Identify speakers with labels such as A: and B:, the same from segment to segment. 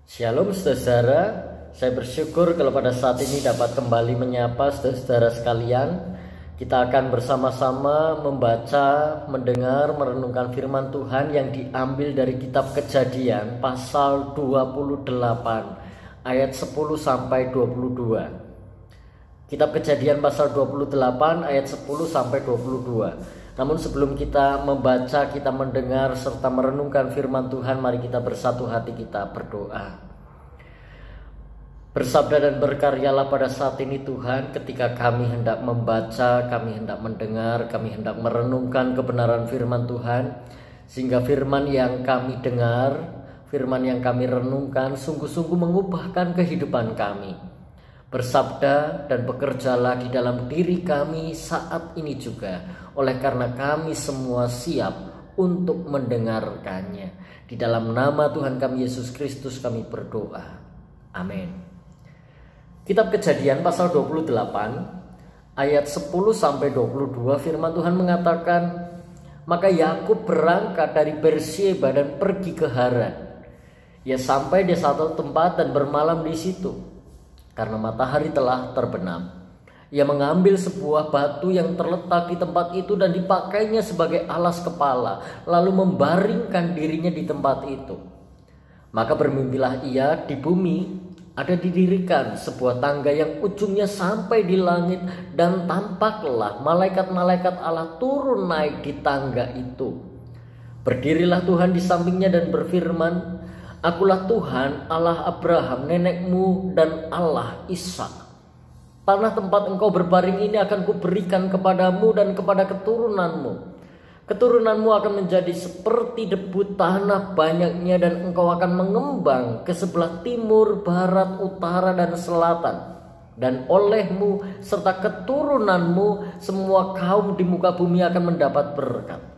A: Shalom saudara, saya bersyukur kalau pada saat ini dapat kembali menyapa saudara sekalian. Kita akan bersama-sama membaca, mendengar, merenungkan firman Tuhan yang diambil dari kitab Kejadian pasal 28 ayat 10 sampai 22. Kitab Kejadian pasal 28 ayat 10 sampai 22. Namun sebelum kita membaca, kita mendengar serta merenungkan firman Tuhan, mari kita bersatu hati, kita berdoa. Bersabda dan berkaryalah pada saat ini Tuhan, ketika kami hendak membaca, kami hendak mendengar, kami hendak merenungkan kebenaran firman Tuhan, sehingga firman yang kami dengar, firman yang kami renungkan sungguh-sungguh mengubahkan kehidupan kami. Bersabda dan bekerjalah di dalam diri kami saat ini juga, oleh karena kami semua siap untuk mendengarkannya. Di dalam nama Tuhan kami Yesus Kristus kami berdoa. Amin. Kitab Kejadian pasal 28 ayat 10 sampai 22 firman Tuhan mengatakan, maka Yakub berangkat dari Beersheba dan pergi ke Haran. Ia sampai di satu tempat dan bermalam di situ. Karena matahari telah terbenam, ia mengambil sebuah batu yang terletak di tempat itu dan dipakainya sebagai alas kepala, lalu membaringkan dirinya di tempat itu. Maka bermimpilah ia, di bumi ada didirikan sebuah tangga yang ujungnya sampai di langit, dan tampaklah malaikat-malaikat Allah turun naik di tangga itu. Berdirilah Tuhan di sampingnya dan berfirman, Akulah Tuhan Allah Abraham nenekmu dan Allah Ishak. Tanah tempat engkau berbaring ini akan kuberikan kepadamu dan kepada keturunanmu. Keturunanmu akan menjadi seperti debu tanah banyaknya, dan engkau akan mengembang ke sebelah timur, barat, utara, dan selatan. Dan olehmu serta keturunanmu semua kaum di muka bumi akan mendapat berkat.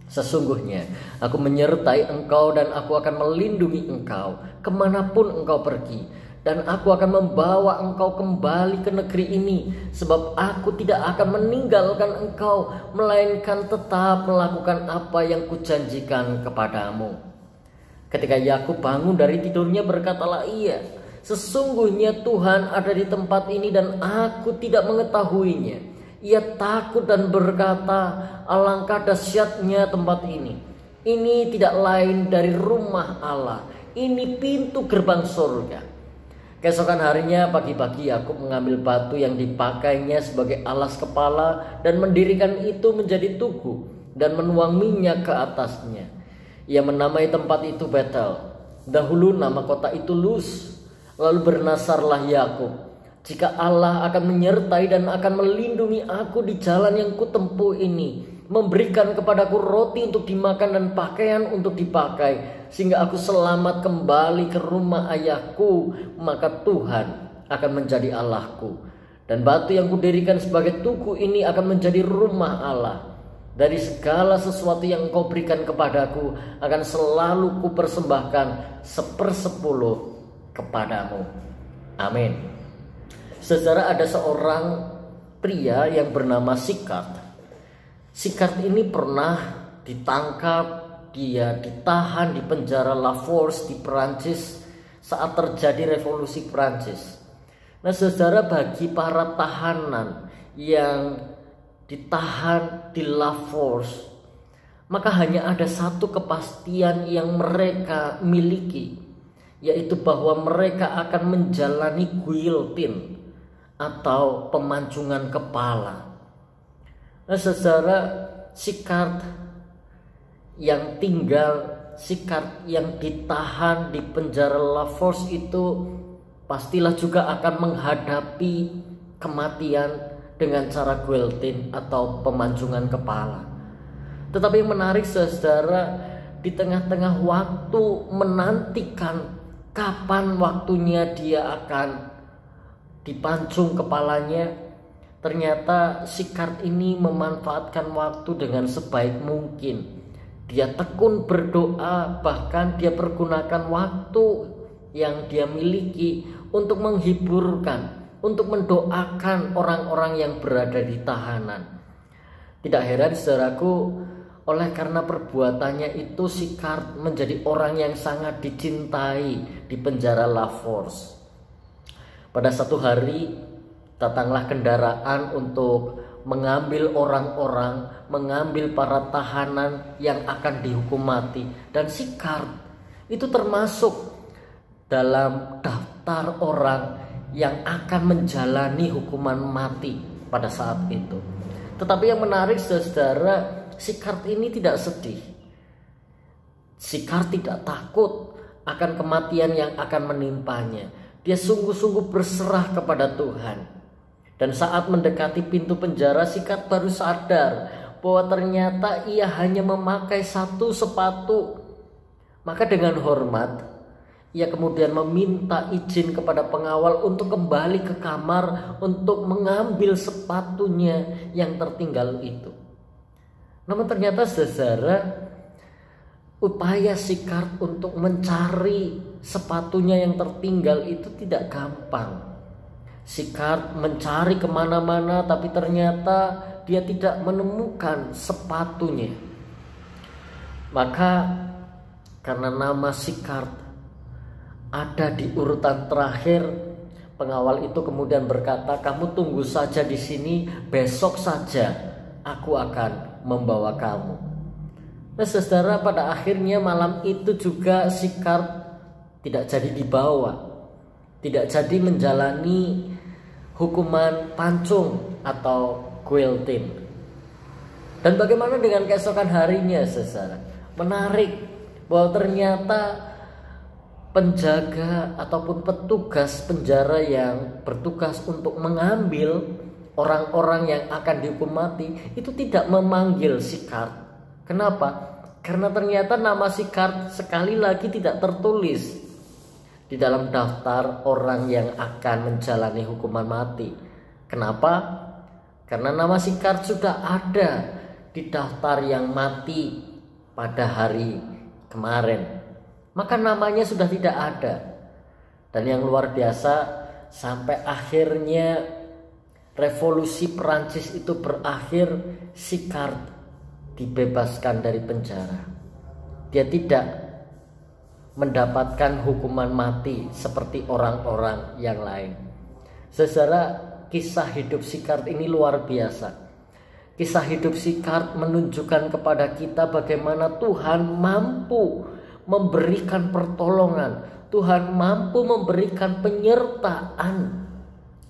A: Sesungguhnya aku menyertai engkau dan aku akan melindungi engkau kemanapun engkau pergi. Dan aku akan membawa engkau kembali ke negeri ini, sebab aku tidak akan meninggalkan engkau, melainkan tetap melakukan apa yang kujanjikan kepadamu. Ketika Yakub bangun dari tidurnya, berkatalah ia, sesungguhnya Tuhan ada di tempat ini dan aku tidak mengetahuinya. Ia takut dan berkata, alangkah dahsyatnya tempat ini. Ini tidak lain dari rumah Allah. Ini pintu gerbang surga. Keesokan harinya pagi-pagi Yakub mengambil batu yang dipakainya sebagai alas kepala dan mendirikan itu menjadi tugu dan menuang minyak ke atasnya. Ia menamai tempat itu Betel. Dahulu nama kota itu Luz. Lalu bernasarlah Yakub, jika Allah akan menyertai dan akan melindungi aku di jalan yang kutempuh ini, memberikan kepadaku roti untuk dimakan dan pakaian untuk dipakai, sehingga aku selamat kembali ke rumah ayahku, maka Tuhan akan menjadi Allahku. Dan batu yang kudirikan sebagai tugu ini akan menjadi rumah Allah. Dari segala sesuatu yang engkau berikan kepadaku akan selalu kupersembahkan 1/10 kepadamu. Amin. Saudara, ada seorang pria yang bernama Sikart. Sikart ini pernah ditangkap, dia ditahan di penjara La Force di Perancis saat terjadi revolusi Perancis. Nah saudara, bagi para tahanan yang ditahan di La Force, maka hanya ada satu kepastian yang mereka miliki, yaitu bahwa mereka akan menjalani guillotine atau pemancungan kepala. Nah saudara, Sikart yang ditahan di penjara La Force itu pastilah juga akan menghadapi kematian dengan cara guillotine atau pemancungan kepala. Tetapi yang menarik saudara, di tengah-tengah waktu menantikan kapan waktunya dia akan dipancung kepalanya, ternyata Sikart ini memanfaatkan waktu dengan sebaik mungkin. Dia tekun berdoa, bahkan dia pergunakan waktu yang dia miliki untuk menghiburkan, untuk mendoakan orang-orang yang berada di tahanan. Tidak heran saudaraku, Oleh karena perbuatannya itu, Sicard menjadi orang yang sangat dicintai di penjara La Force. Pada satu hari datanglah kendaraan untuk mengambil orang-orang, mengambil para tahanan yang akan dihukum mati. Dan Sicard itu termasuk dalam daftar orang yang akan menjalani hukuman mati pada saat itu. Tetapi yang menarik, saudara, Sicard ini tidak sedih. Sicard tidak takut akan kematian yang akan menimpanya. Dia sungguh-sungguh berserah kepada Tuhan. Dan saat mendekati pintu penjara, Sicard baru sadar bahwa ternyata ia hanya memakai satu sepatu. Maka dengan hormat, ia kemudian meminta izin kepada pengawal untuk kembali ke kamar untuk mengambil sepatunya yang tertinggal itu. Namun ternyata, saudara, upaya Sicard untuk mencari sepatunya yang tertinggal itu tidak gampang. Sicard mencari kemana-mana, tapi ternyata dia tidak menemukan sepatunya. Maka karena nama Sicard ada di urutan terakhir, pengawal itu kemudian berkata, "Kamu tunggu saja di sini, besok saja aku akan membawa kamu." Nah, saudara, pada akhirnya malam itu juga Sicard tidak jadi dibawa, tidak jadi menjalani hukuman pancung atau guillotine. Dan bagaimana dengan keesokan harinya, saudara? Menarik bahwa ternyata penjaga ataupun petugas penjara yang bertugas untuk mengambil orang-orang yang akan dihukum mati itu tidak memanggil Sicard. Kenapa? Karena ternyata nama Sicard sekali lagi tidak tertulis di dalam daftar orang yang akan menjalani hukuman mati. Kenapa? Karena nama Sicard sudah ada di daftar yang mati pada hari kemarin. Maka namanya sudah tidak ada. Dan yang luar biasa, sampai akhirnya revolusi Perancis itu berakhir, Sicard dibebaskan dari penjara. Dia tidak mendapatkan hukuman mati seperti orang-orang yang lain. Saudara, kisah hidup Sicard ini luar biasa. Kisah hidup Sicard menunjukkan kepada kita bagaimana Tuhan mampu memberikan pertolongan, Tuhan mampu memberikan penyertaan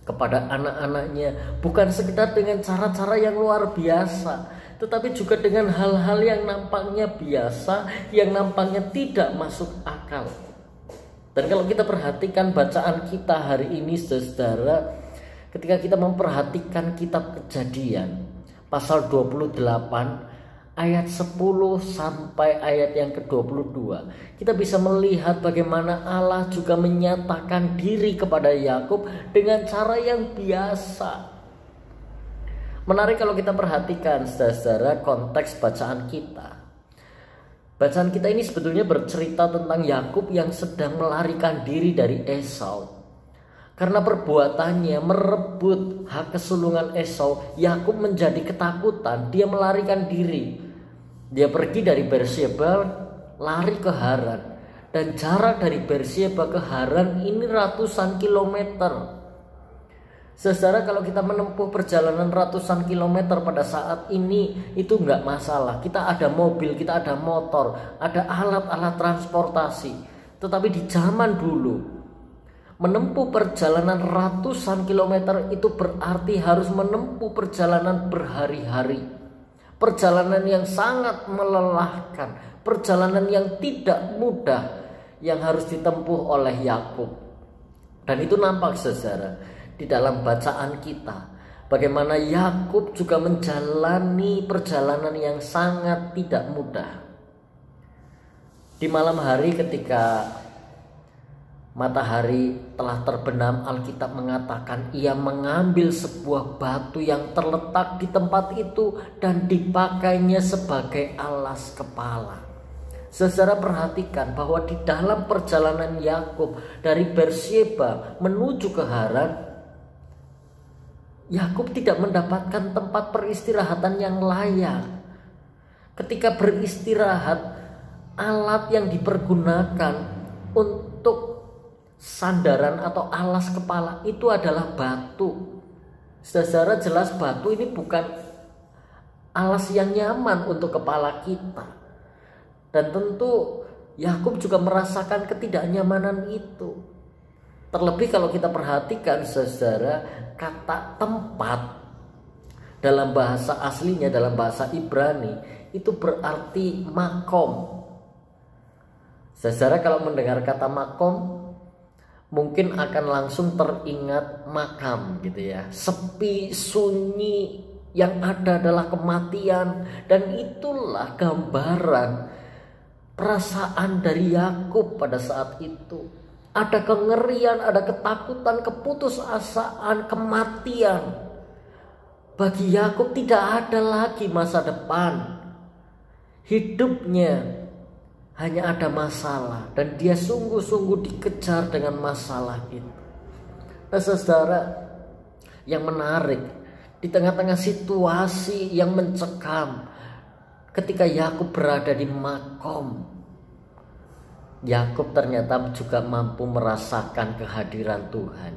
A: kepada anak-anaknya, bukan sekedar dengan cara-cara yang luar biasa, tetapi juga dengan hal-hal yang nampaknya biasa, yang nampaknya tidak masuk akal. Dan kalau kita perhatikan bacaan kita hari ini, saudara, ketika kita memperhatikan kitab Kejadian pasal 28 ayat 10 sampai ayat yang ke-22, kita bisa melihat bagaimana Allah juga menyatakan diri kepada Yakub dengan cara yang biasa. Menarik kalau kita perhatikan, saudara, konteks bacaan kita. Bacaan kita ini sebetulnya bercerita tentang Yakub yang sedang melarikan diri dari Esau. Karena perbuatannya merebut hak kesulungan Esau, Yakub menjadi ketakutan. Dia melarikan diri. Dia pergi dari Beersheba, lari ke Haran. Dan jarak dari Beersheba ke Haran ini ratusan kilometer. Saudara, kalau kita menempuh perjalanan ratusan kilometer pada saat ini, itu nggak masalah. Kita ada mobil, kita ada motor, ada alat-alat transportasi. Tetapi di zaman dulu, menempuh perjalanan ratusan kilometer itu berarti harus menempuh perjalanan berhari-hari. Perjalanan yang sangat melelahkan, perjalanan yang tidak mudah yang harus ditempuh oleh Yakub. Dan itu nampak, saudara, di dalam bacaan kita, bagaimana Yakub juga menjalani perjalanan yang sangat tidak mudah. Di malam hari ketika matahari telah terbenam, Alkitab mengatakan ia mengambil sebuah batu yang terletak di tempat itu dan dipakainya sebagai alas kepala. Saudara, perhatikan bahwa di dalam perjalanan Yakub dari Beersheba menuju ke Haran, Yakub tidak mendapatkan tempat peristirahatan yang layak. Ketika beristirahat, alat yang dipergunakan untuk sandaran atau alas kepala itu adalah batu. Secara jelas batu ini bukan alas yang nyaman untuk kepala kita. Dan tentu Yakub juga merasakan ketidaknyamanan itu. Terlebih kalau kita perhatikan saudara, kata tempat dalam bahasa aslinya, dalam bahasa Ibrani itu berarti makom. Saudara kalau mendengar kata makom mungkin akan langsung teringat makam gitu ya. Sepi, sunyi, yang ada adalah kematian. Dan itulah gambaran perasaan dari Yakub pada saat itu. Ada kengerian, ada ketakutan, keputusasaan, kematian. Bagi Yakub tidak ada lagi masa depan. Hidupnya hanya ada masalah dan dia sungguh-sungguh dikejar dengan masalah itu. Nah, saudara, yang menarik di tengah-tengah situasi yang mencekam, ketika Yakub berada di makom, Yakub ternyata juga mampu merasakan kehadiran Tuhan.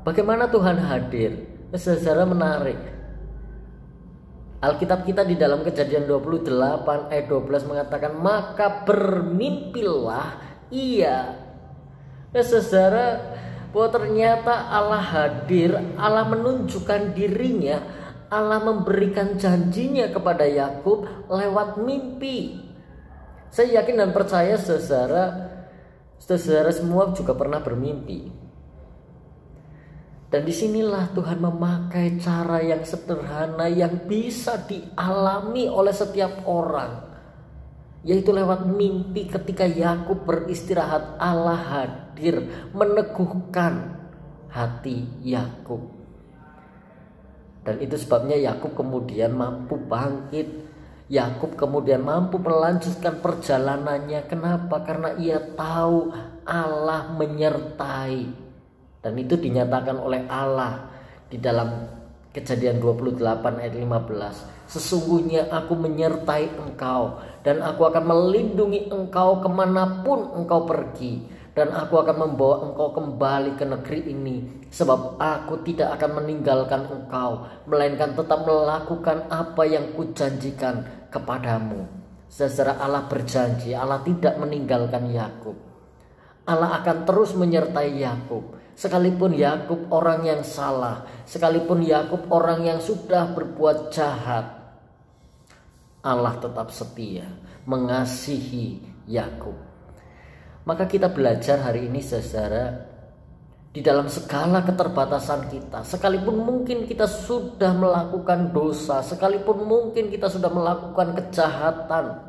A: Bagaimana Tuhan hadir? Saudara, menarik. Alkitab kita di dalam Kejadian 28 ayat 12 mengatakan, maka bermimpilah ia. Nah, saudara, bahwa ternyata Allah hadir, Allah menunjukkan dirinya, Allah memberikan janjinya kepada Yakub lewat mimpi. Saya yakin dan percaya saudara semua juga pernah bermimpi. Dan disinilah Tuhan memakai cara yang sederhana yang bisa dialami oleh setiap orang, yaitu lewat mimpi. Ketika Yakub beristirahat, Allah hadir meneguhkan hati Yakub. Dan itu sebabnya Yakub kemudian mampu bangkit. Yakub kemudian mampu melanjutkan perjalanannya. Kenapa? Karena ia tahu Allah menyertai. Dan itu dinyatakan oleh Allah di dalam Kejadian 28 ayat 15. Sesungguhnya aku menyertai engkau dan aku akan melindungi engkau kemanapun engkau pergi. Dan aku akan membawa engkau kembali ke negeri ini. Sebab aku tidak akan meninggalkan engkau, melainkan tetap melakukan apa yang kujanjikan kepadamu. Saudara, Allah berjanji, Allah tidak meninggalkan Yakub. Allah akan terus menyertai Yakub. Sekalipun Yakub orang yang salah, sekalipun Yakub orang yang sudah berbuat jahat, Allah tetap setia mengasihi Yakub. Maka kita belajar hari ini saudara, di dalam segala keterbatasan kita, sekalipun mungkin kita sudah melakukan dosa, sekalipun mungkin kita sudah melakukan kejahatan,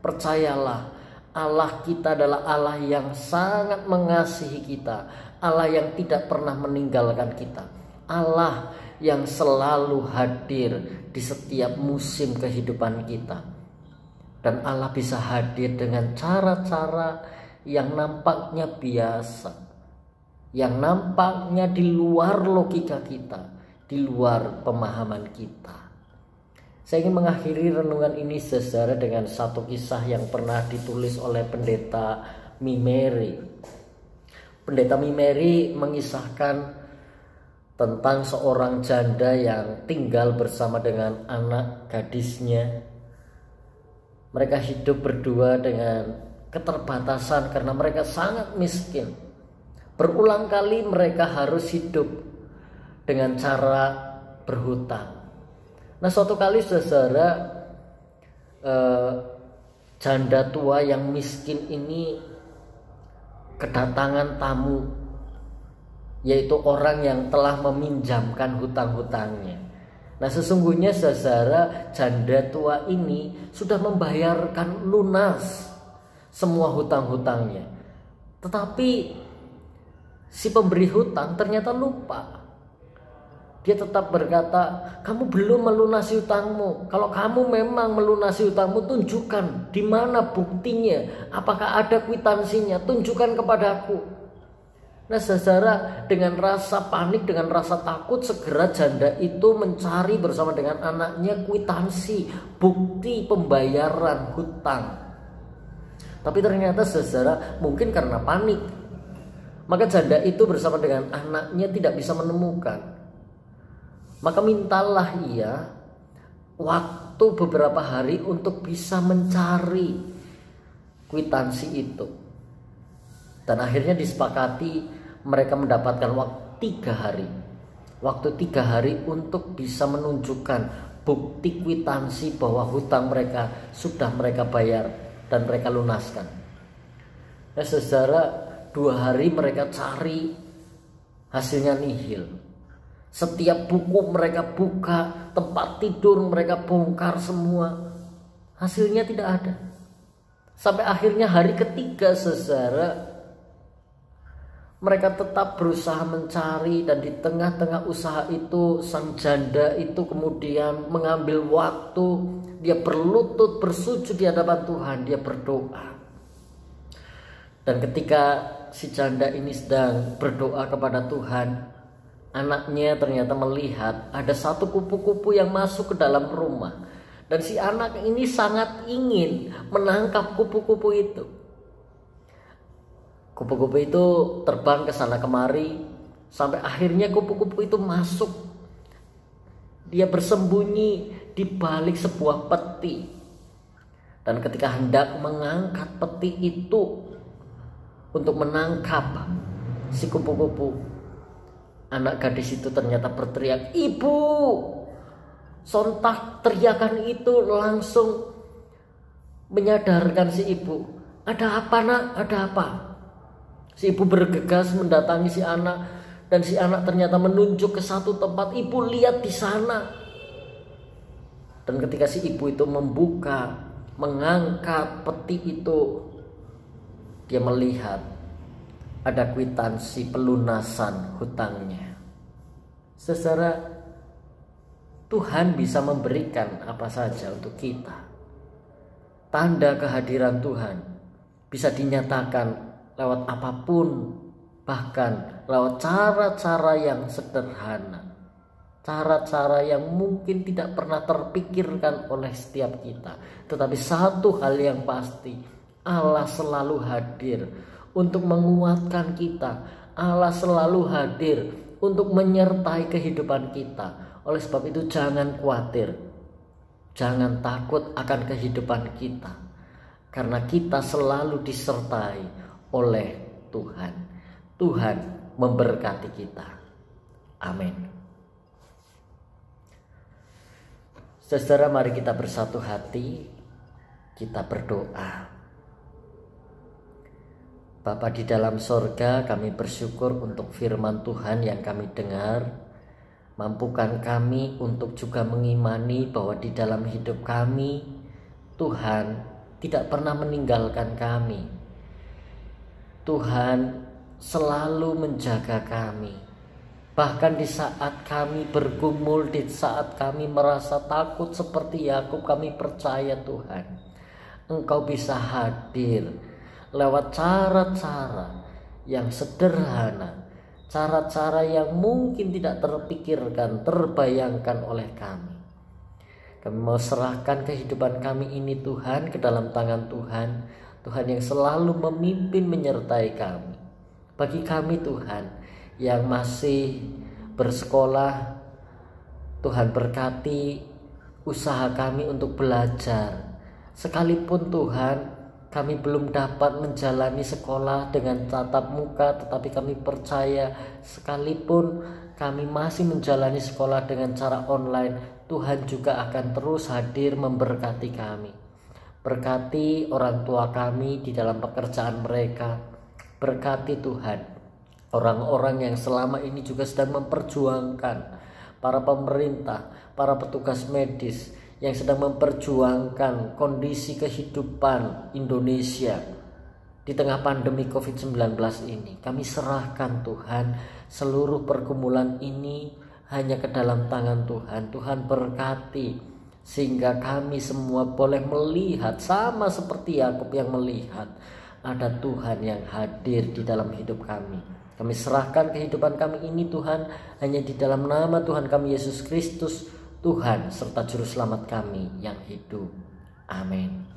A: percayalah Allah kita adalah Allah yang sangat mengasihi kita, Allah yang tidak pernah meninggalkan kita, Allah yang selalu hadir di setiap musim kehidupan kita. Dan Allah bisa hadir dengan cara-cara yang nampaknya biasa, yang nampaknya di luar logika kita, di luar pemahaman kita. Saya ingin mengakhiri renungan ini saudara dengan satu kisah yang pernah ditulis oleh pendeta Mimeri. Pendeta Mimeri mengisahkan tentang seorang janda yang tinggal bersama dengan anak gadisnya. Mereka hidup berdua dengan keterbatasan karena mereka sangat miskin. Berulang kali mereka harus hidup dengan cara berhutang. Nah, suatu kali saudara, janda tua yang miskin ini kedatangan tamu, yaitu orang yang telah meminjamkan hutang-hutangnya. Nah, sesungguhnya saudara, janda tua ini sudah membayarkan lunas semua hutang-hutangnya. Tetapi si pemberi hutang ternyata lupa. Dia tetap berkata, kamu belum melunasi hutangmu. Kalau kamu memang melunasi hutangmu, tunjukkan di mana buktinya. Apakah ada kwitansinya? Tunjukkan kepadaku. Nah saudara, dengan rasa panik, dengan rasa takut, segera janda itu mencari bersama dengan anaknya kwitansi, bukti pembayaran hutang. Tapi ternyata saudara, mungkin karena panik, maka janda itu bersama dengan anaknya tidak bisa menemukan. Maka mintalah ia waktu beberapa hari untuk bisa mencari kwitansi itu. Dan akhirnya disepakati mereka mendapatkan waktu 3 hari. Waktu 3 hari untuk bisa menunjukkan bukti kwitansi bahwa hutang mereka sudah mereka bayar dan mereka lunaskan. Nah saudara, 2 hari mereka cari, hasilnya nihil. Setiap buku mereka buka, tempat tidur mereka bongkar semua, hasilnya tidak ada. Sampai akhirnya hari ketiga saudara, mereka tetap berusaha mencari, dan di tengah-tengah usaha itu sang janda itu kemudian mengambil waktu, dia berlutut bersujud di hadapan Tuhan, dia berdoa. Dan ketika si janda ini sedang berdoa kepada Tuhan, anaknya ternyata melihat ada satu kupu-kupu yang masuk ke dalam rumah. Dan si anak ini sangat ingin menangkap kupu-kupu itu. Kupu-kupu itu terbang ke sana kemari, sampai akhirnya kupu-kupu itu masuk. Dia bersembunyi di balik sebuah peti. Dan ketika hendak mengangkat peti itu untuk menangkap si kupu-kupu, anak gadis itu ternyata berteriak, "Ibu!" Sontak teriakan itu langsung menyadarkan si ibu. "Ada apa nak? Ada apa?" Si ibu bergegas mendatangi si anak, dan si anak ternyata menunjuk ke satu tempat. "Ibu, lihat di sana." Dan ketika si ibu itu membuka, mengangkat peti itu, dia melihat ada kwitansi pelunasan hutangnya. Saudara, Tuhan bisa memberikan apa saja untuk kita. Tanda kehadiran Tuhan bisa dinyatakan lewat apapun, bahkan lewat cara-cara yang sederhana, cara-cara yang mungkin tidak pernah terpikirkan oleh setiap kita. Tetapi satu hal yang pasti, Allah selalu hadir untuk menguatkan kita. Allah selalu hadir untuk menyertai kehidupan kita. Oleh sebab itu jangan khawatir, jangan takut akan kehidupan kita, karena kita selalu disertai oleh Tuhan. Tuhan memberkati kita. Amin. Saudara, mari kita bersatu hati, kita berdoa. Bapa di dalam sorga, kami bersyukur untuk firman Tuhan yang kami dengar. Mampukan kami untuk juga mengimani bahwa di dalam hidup kami, Tuhan tidak pernah meninggalkan kami. Tuhan selalu menjaga kami. Bahkan di saat kami bergumul, di saat kami merasa takut seperti Yakub, kami percaya Tuhan, Engkau bisa hadir lewat cara-cara yang sederhana, cara-cara yang mungkin tidak terpikirkan, terbayangkan oleh kami. Kami mau serahkan kehidupan kami ini Tuhan ke dalam tangan Tuhan. Tuhan yang selalu memimpin menyertai kami. Bagi kami Tuhan yang masih bersekolah, Tuhan berkati usaha kami untuk belajar. Sekalipun Tuhan kami belum dapat menjalani sekolah dengan tatap muka, tetapi kami percaya sekalipun kami masih menjalani sekolah dengan cara online, Tuhan juga akan terus hadir memberkati kami. Berkati orang tua kami di dalam pekerjaan mereka. Berkati Tuhan orang-orang yang selama ini juga sedang memperjuangkan, para pemerintah, para petugas medis yang sedang memperjuangkan kondisi kehidupan Indonesia di tengah pandemi COVID-19 ini. Kami serahkan Tuhan seluruh pergumulan ini hanya ke dalam tangan Tuhan. Tuhan berkati sehingga kami semua boleh melihat sama seperti Yakub yang melihat ada Tuhan yang hadir di dalam hidup kami. Kami serahkan kehidupan kami ini Tuhan hanya di dalam nama Tuhan kami Yesus Kristus, Tuhan serta Juru Selamat kami yang hidup. Amin.